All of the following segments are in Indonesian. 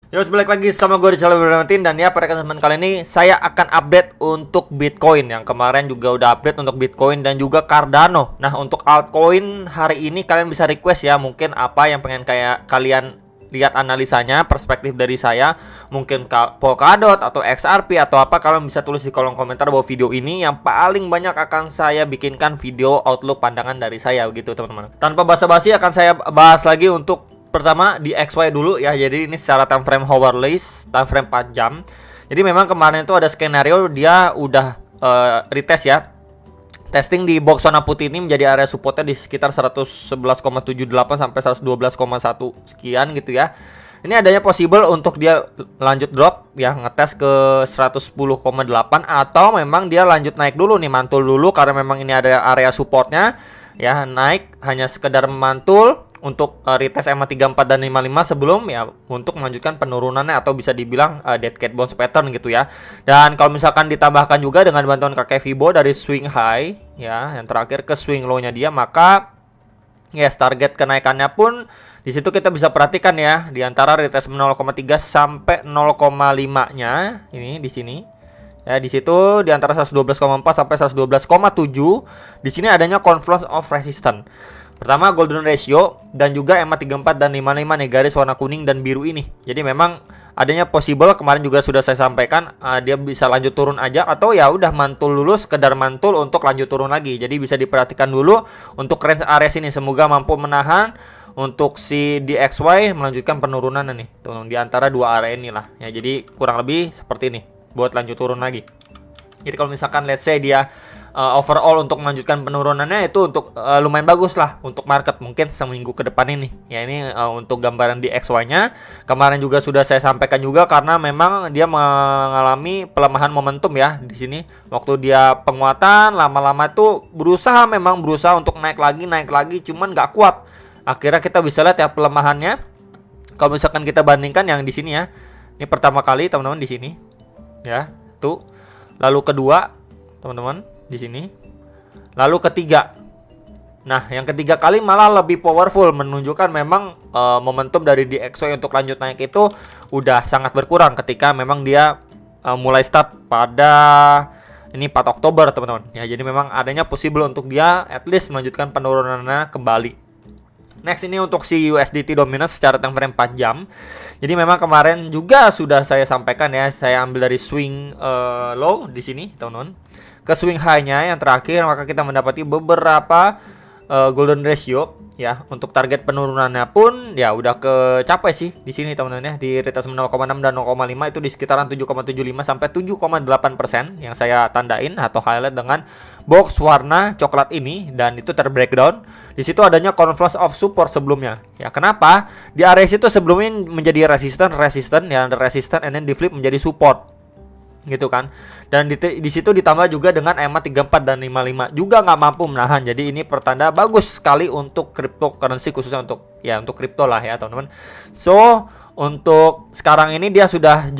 Yo, balik lagi sama gue di channel Bermatin. Dan ya, pada kesempatan kali ini saya akan update untuk Bitcoin. Yang kemarin juga udah update untuk Bitcoin dan juga Cardano. Nah, untuk altcoin hari ini kalian bisa request ya, mungkin apa yang pengen kayak kalian lihat analisanya, perspektif dari saya, mungkin Polkadot atau XRP atau apa, kalian bisa tulis di kolom komentar bawah video ini. Yang paling banyak akan saya bikinkan video outlook pandangan dari saya gitu, teman-teman. Tanpa basa-basi akan saya bahas lagi untuk pertama di XY dulu ya. Jadi ini secara time frame hourly, time frame 4 jam. Jadi memang kemarin itu ada skenario dia udah retest ya. Testing di box zona putih ini menjadi area supportnya di sekitar 111,78 sampai 112,1 sekian gitu ya. Ini adanya possible untuk dia lanjut drop ya, ngetes ke 110,8 atau memang dia lanjut naik dulu nih, mantul dulu karena memang ini ada area supportnya ya, naik hanya sekedar mantul untuk retest EMA 34 dan 55 sebelum ya untuk melanjutkan penurunannya atau bisa dibilang dead cat bounce pattern gitu ya. Dan kalau misalkan ditambahkan juga dengan bantuan kakek Fibo dari swing high ya yang terakhir ke swing low-nya dia, maka yes, target kenaikannya pun di situ kita bisa perhatikan ya di antara retest 0,3 sampai 0,5-nya ini di sini. Ya, di situ di antara 112,4 sampai 112,7 di sini adanya confluence of resistance. Pertama golden ratio dan juga EMA 34 dan 55 nih, garis warna kuning dan biru ini. Jadi memang adanya possible, kemarin juga sudah saya sampaikan, dia bisa lanjut turun aja atau ya udah mantul dulu, sekedar mantul untuk lanjut turun lagi. Jadi bisa diperhatikan dulu untuk range area sini, semoga mampu menahan untuk si DXY melanjutkan penurunan nih tuh di antara dua area inilah ya. Jadi kurang lebih seperti ini buat lanjut turun lagi. Jadi kalau misalkan let's say dia overall untuk melanjutkan penurunannya itu untuk lumayan bagus lah untuk market mungkin seminggu ke depan ini. Ya ini untuk gambaran di XY-nya. Kemarin juga sudah saya sampaikan juga karena memang dia mengalami pelemahan momentum ya di sini. Waktu dia penguatan lama-lama itu berusaha untuk naik lagi cuman nggak kuat. Akhirnya kita bisa lihat ya pelemahannya. Kalau misalkan kita bandingkan yang di sini ya. Ini pertama kali teman-teman di sini. Ya, tuh. Lalu kedua, teman-teman di sini. Lalu ketiga. Nah, yang ketiga kali malah lebih powerful, menunjukkan memang momentum dari DXY untuk lanjut naik itu udah sangat berkurang ketika memang dia mulai start pada ini 4 Oktober, teman-teman. Ya, jadi memang adanya possible untuk dia at least melanjutkan penurunannya kembali. Next ini untuk si USDT dominance secara time frame 4 jam. Jadi memang kemarin juga sudah saya sampaikan ya, saya ambil dari swing low di sini, teman-teman. Ke swing high-nya yang terakhir, maka kita mendapati beberapa golden ratio ya. Untuk target penurunannya pun ya udah kecapai sih di sini, teman-teman ya. Di retest 0,6 dan 0,5 itu di sekitaran 7,75 sampai 7,8% yang saya tandain atau highlight dengan box warna coklat ini, dan itu terbreakdown. Di situ adanya confluence of support sebelumnya. Ya, kenapa? Di area situ sebelumnya menjadi resisten ya, resisten and then di flip menjadi support. Gitu kan. Dan di situ ditambah juga dengan EMA 34 dan 55 juga nggak mampu menahan. Jadi ini pertanda bagus sekali untuk cryptocurrency, khususnya untuk kripto lah ya, teman-teman. So, untuk sekarang ini dia sudah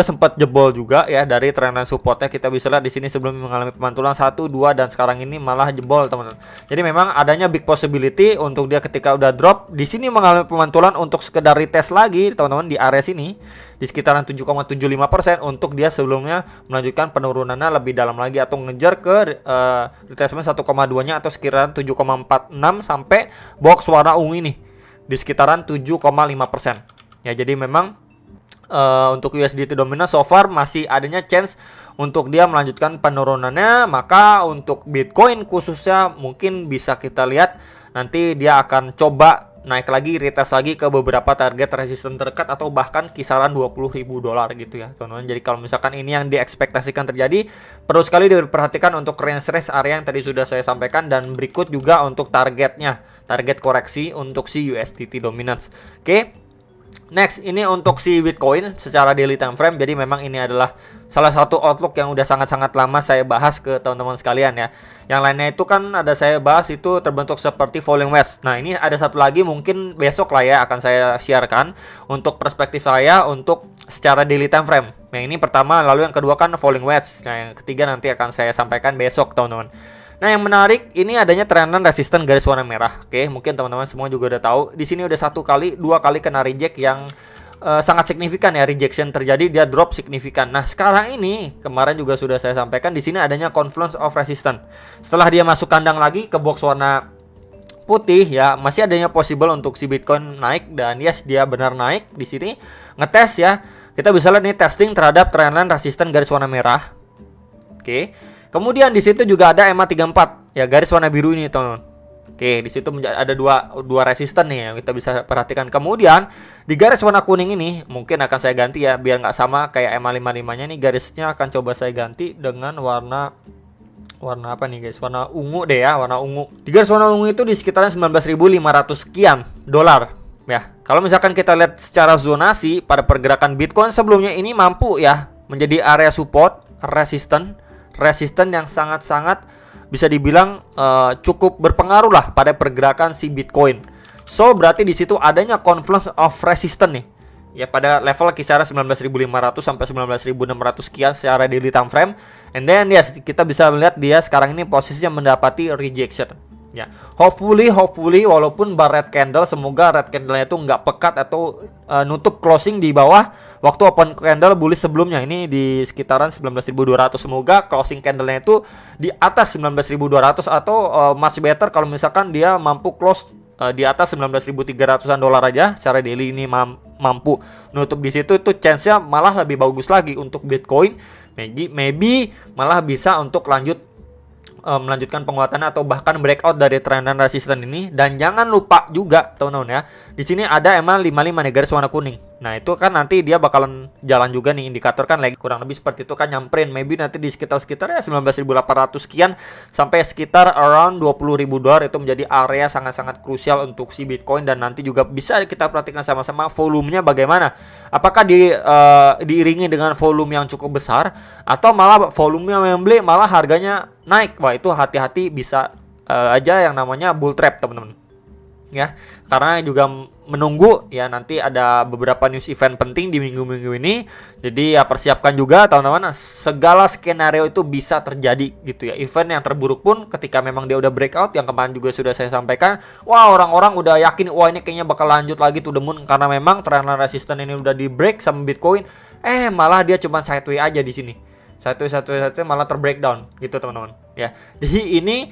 sempat jebol juga ya dari trendline supportnya. Kita bisa lihat di sini sebelum mengalami pemantulan 1, 2 dan sekarang ini malah jebol, teman-teman. Jadi memang adanya big possibility untuk dia ketika udah drop di sini mengalami pemantulan untuk sekedar retest lagi, teman-teman, di area sini di sekitaran 7,75% untuk dia sebelumnya melanjutkan penurunannya lebih dalam lagi atau ngejar ke retracement 1,2-nya atau sekitaran 7,46 sampai box warna ungu ini di sekitaran 7,5%. Ya, jadi memang untuk USDT dominance so far masih adanya chance untuk dia melanjutkan penurunannya. Maka untuk Bitcoin khususnya mungkin bisa kita lihat nanti dia akan coba naik lagi, retest lagi ke beberapa target resisten terdekat atau bahkan kisaran $20.000 gitu ya, teman-teman. Jadi kalau misalkan ini yang diekspektasikan terjadi, perlu sekali diperhatikan untuk range area yang tadi sudah saya sampaikan, dan berikut juga untuk target koreksi untuk si USDT dominance. Oke. Next, ini untuk si Bitcoin secara daily time frame. Jadi memang ini adalah salah satu outlook yang udah sangat-sangat lama saya bahas ke teman-teman sekalian ya. Yang lainnya itu kan ada saya bahas itu terbentuk seperti falling wedge. Nah, ini ada satu lagi mungkin besok lah ya akan saya sharekan untuk perspektif saya untuk secara daily time frame. Yang ini pertama, lalu yang kedua kan falling wedge. Nah, yang ketiga nanti akan saya sampaikan besok, teman-teman. Nah, yang menarik ini adanya trendline resisten garis warna merah. Oke, mungkin teman-teman semua juga udah tahu. Di sini udah 1 kali, 2 kali kena reject yang sangat signifikan ya, rejection terjadi, dia drop signifikan. Nah, sekarang ini kemarin juga sudah saya sampaikan di sini adanya confluence of resistance. Setelah dia masuk kandang lagi ke box warna putih ya, masih adanya possible untuk si Bitcoin naik, dan yes, dia benar naik di sini. Ngetes ya. Kita bisa lihat nih testing terhadap trendline resistance garis warna merah. Oke. Kemudian di situ juga ada EMA34 ya, garis warna biru ini, teman-teman. Oke, di situ ada dua resisten nih yang kita bisa perhatikan. Kemudian di garis warna kuning ini mungkin akan saya ganti ya, biar nggak sama kayak EMA55-nya nih, garisnya akan coba saya ganti dengan warna apa nih guys? Warna ungu deh ya, warna ungu. Di garis warna ungu itu di sekitaran 19.500 sekian dolar. Ya, kalau misalkan kita lihat secara zonasi pada pergerakan Bitcoin sebelumnya ini mampu ya menjadi area support, resisten yang sangat-sangat bisa dibilang cukup berpengaruh lah pada pergerakan si Bitcoin. So berarti di situ adanya confluence of resistance nih. Ya pada level kisaran 19.500 sampai 19.600 sekian secara daily time frame. And then yes, kita bisa melihat dia sekarang ini posisinya mendapati rejection. Ya, hopefully walaupun bar red candle, semoga red candle-nya itu nggak pekat atau nutup closing di bawah waktu open candle bullish sebelumnya ini di sekitaran 19.200. Semoga closing candle-nya itu di atas 19.200 atau much better kalau misalkan dia mampu close di atas 19.300-an dolar aja secara daily ini mampu nutup di situ, itu chance-nya malah lebih bagus lagi untuk Bitcoin. Maybe malah bisa untuk melanjutkan penguatannya atau bahkan breakout dari trend dan resisten ini. Dan jangan lupa juga teman-teman ya, di sini ada EMA55 nih, garis warna kuning. Nah itu kan nanti dia bakalan jalan juga nih, indikator kan lagi kurang lebih seperti itu kan, nyamperin maybe nanti di sekitar ya 19.800 sekian sampai sekitar around 20.000 dolar. Itu menjadi area sangat-sangat krusial untuk si Bitcoin. Dan nanti juga bisa kita perhatikan sama-sama volumenya bagaimana, apakah diiringi dengan volume yang cukup besar atau malah volumenya membeli malah harganya naik. Wah itu hati-hati, bisa aja yang namanya bull trap teman-teman ya, karena juga menunggu ya nanti ada beberapa news event penting di minggu-minggu ini. Jadi ya persiapkan juga teman-teman, segala skenario itu bisa terjadi gitu ya. Event yang terburuk pun ketika memang dia udah breakout, yang kemarin juga sudah saya sampaikan, wah orang-orang udah yakin wah ini kayaknya bakal lanjut lagi to the moon, karena memang trendline resistance ini udah di break sama Bitcoin, malah dia cuma sideways aja di sini. Sideways malah terbreakdown gitu teman-teman ya. Jadi ini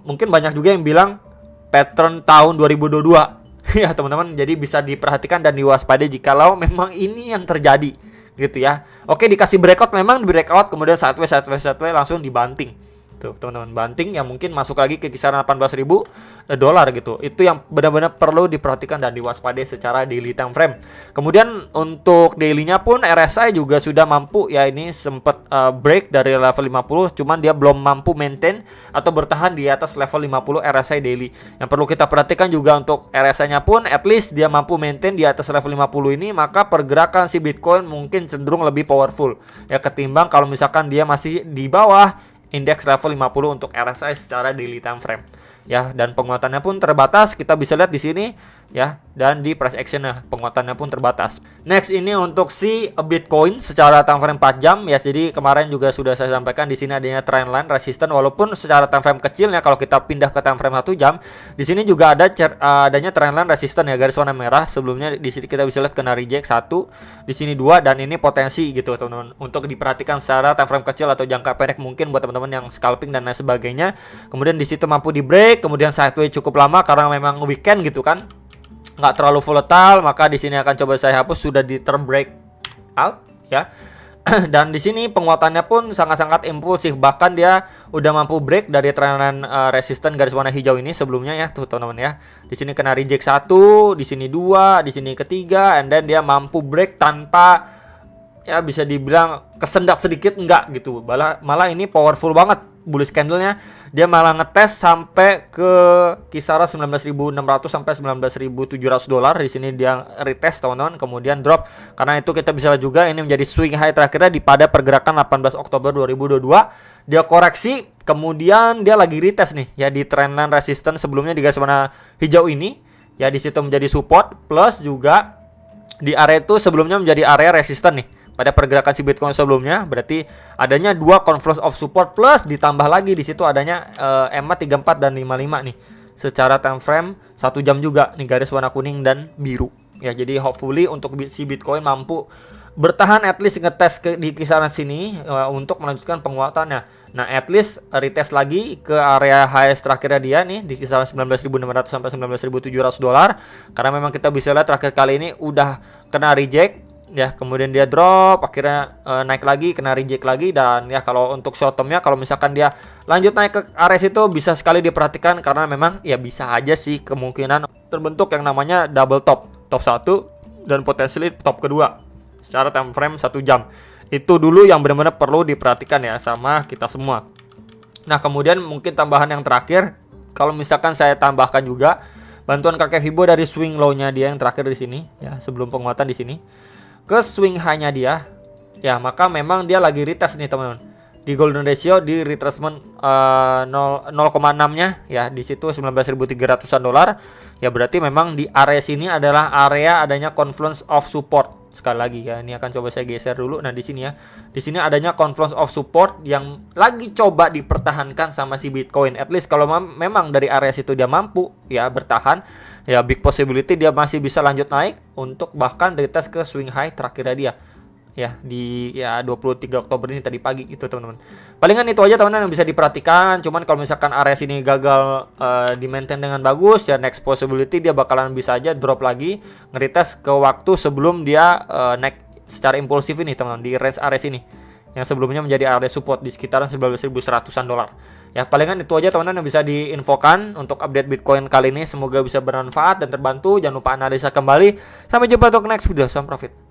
mungkin banyak juga yang bilang pattern tahun 2022 ya teman-teman. Jadi bisa diperhatikan dan diwaspadai jikalau memang ini yang terjadi gitu ya. Oke, dikasih breakout, memang di breakout kemudian sideways langsung dibanting. Tuh teman-teman, banting yang mungkin masuk lagi ke kisaran 18.000 dolar gitu. Itu yang benar-benar perlu diperhatikan dan diwaspadai secara daily time frame. Kemudian untuk daily-nya pun RSI juga sudah mampu ya, ini sempat break dari level 50, cuman dia belum mampu maintain atau bertahan di atas level 50 RSI daily. Yang perlu kita perhatikan juga untuk RSI-nya pun at least dia mampu maintain di atas level 50 ini, maka pergerakan si Bitcoin mungkin cenderung lebih powerful ya ketimbang kalau misalkan dia masih di bawah indeks level 50 untuk RSI secara daily time frame ya. Dan penguatannya pun terbatas, kita bisa lihat di sini ya, dan di price action-nya penguatannya pun terbatas. Next ini untuk si Bitcoin secara time frame 4 jam ya. Jadi kemarin juga sudah saya sampaikan di sini adanya trendline resistance, walaupun secara time frame kecil ya. Kalau kita pindah ke time frame 1 jam, di sini juga adanya trendline resistance ya, garis warna merah. Sebelumnya di sini kita bisa lihat kena reject 1, di sini 2, dan ini potensi gitu teman-teman untuk diperhatikan secara time frame kecil atau jangka pendek mungkin buat teman-teman yang scalping dan lain sebagainya. Kemudian di situ mampu di break, kemudian sideways cukup lama karena memang weekend gitu kan, nggak terlalu volatile, maka di sini akan coba saya hapus, sudah di term break out ya. Dan di sini penguatannya pun sangat-sangat impulsif, bahkan dia udah mampu break dari trendline resistance garis warna hijau ini sebelumnya ya, tuh teman-teman ya. Di sini kena reject 1, di sini 2, di sini ketiga, and then dia mampu break tanpa ya bisa dibilang kesendat sedikit, enggak gitu. Malah ini powerful banget bullish candle-nya. Dia malah ngetes sampai ke kisaran 19.600 sampai 19.700 dolar. Di sini dia retest teman-teman, kemudian drop. Karena itu kita bisa lihat juga ini menjadi swing high terakhirnya di pada pergerakan 18 Oktober 2022. Dia koreksi, kemudian dia lagi retest nih ya di trendline resistance sebelumnya di garis warna hijau ini. Ya di situ menjadi support, plus juga di area itu sebelumnya menjadi area resistance nih pada pergerakan si Bitcoin sebelumnya. Berarti adanya dua confluence of support, plus ditambah lagi di situ adanya EMA34 dan 55 nih secara time frame 1 jam juga nih, garis warna kuning dan biru Ya, jadi hopefully untuk si Bitcoin mampu bertahan at least ngetes di kisaran sini untuk melanjutkan penguatannya. Nah, at least retest lagi ke area highest terakhirnya dia nih di kisaran 19.600 sampai 19.700 dolar. Karena memang kita bisa lihat terakhir kali ini udah kena reject ya, kemudian dia drop, akhirnya naik lagi, kena reject lagi. Dan ya kalau untuk short termnya, kalau misalkan dia lanjut naik ke area situ bisa sekali diperhatikan, karena memang ya bisa aja sih kemungkinan terbentuk yang namanya double top 1 dan potensially top kedua secara time frame 1 jam. Itu dulu yang benar-benar perlu diperhatikan ya sama kita semua. Nah, kemudian mungkin tambahan yang terakhir, kalau misalkan saya tambahkan juga bantuan kakek Fibo dari swing low-nya dia yang terakhir di sini ya, sebelum penguatan di sini ke swing high-nya dia ya, maka memang dia lagi retest nih teman-teman. Di golden ratio di retracement 0,6-nya ya, di situ 19.300-an dolar. Ya berarti memang di area sini adalah area adanya confluence of support. Sekali lagi ya, ini akan coba saya geser dulu. Nah, di sini ya. Di sini adanya confluence of support yang lagi coba dipertahankan sama si Bitcoin. At least kalau memang dari area situ dia mampu ya bertahan, ya big possibility dia masih bisa lanjut naik untuk bahkan retest ke swing high terakhirnya dia. Ya, di 23 Oktober ini tadi pagi gitu teman-teman. Palingan itu aja teman-teman yang bisa diperhatikan. Cuman kalau misalkan area sini gagal di maintain dengan bagus ya, next possibility dia bakalan bisa aja drop lagi, ngeretest ke waktu sebelum dia naik secara impulsif ini teman-teman, di range area sini yang sebelumnya menjadi area support di sekitaran 19.100-an dolar. Ya, palingan itu aja teman-teman yang bisa diinfokan untuk update Bitcoin kali ini. Semoga bisa bermanfaat dan terbantu. Jangan lupa analisa kembali. Sampai jumpa untuk next video. Salam profit.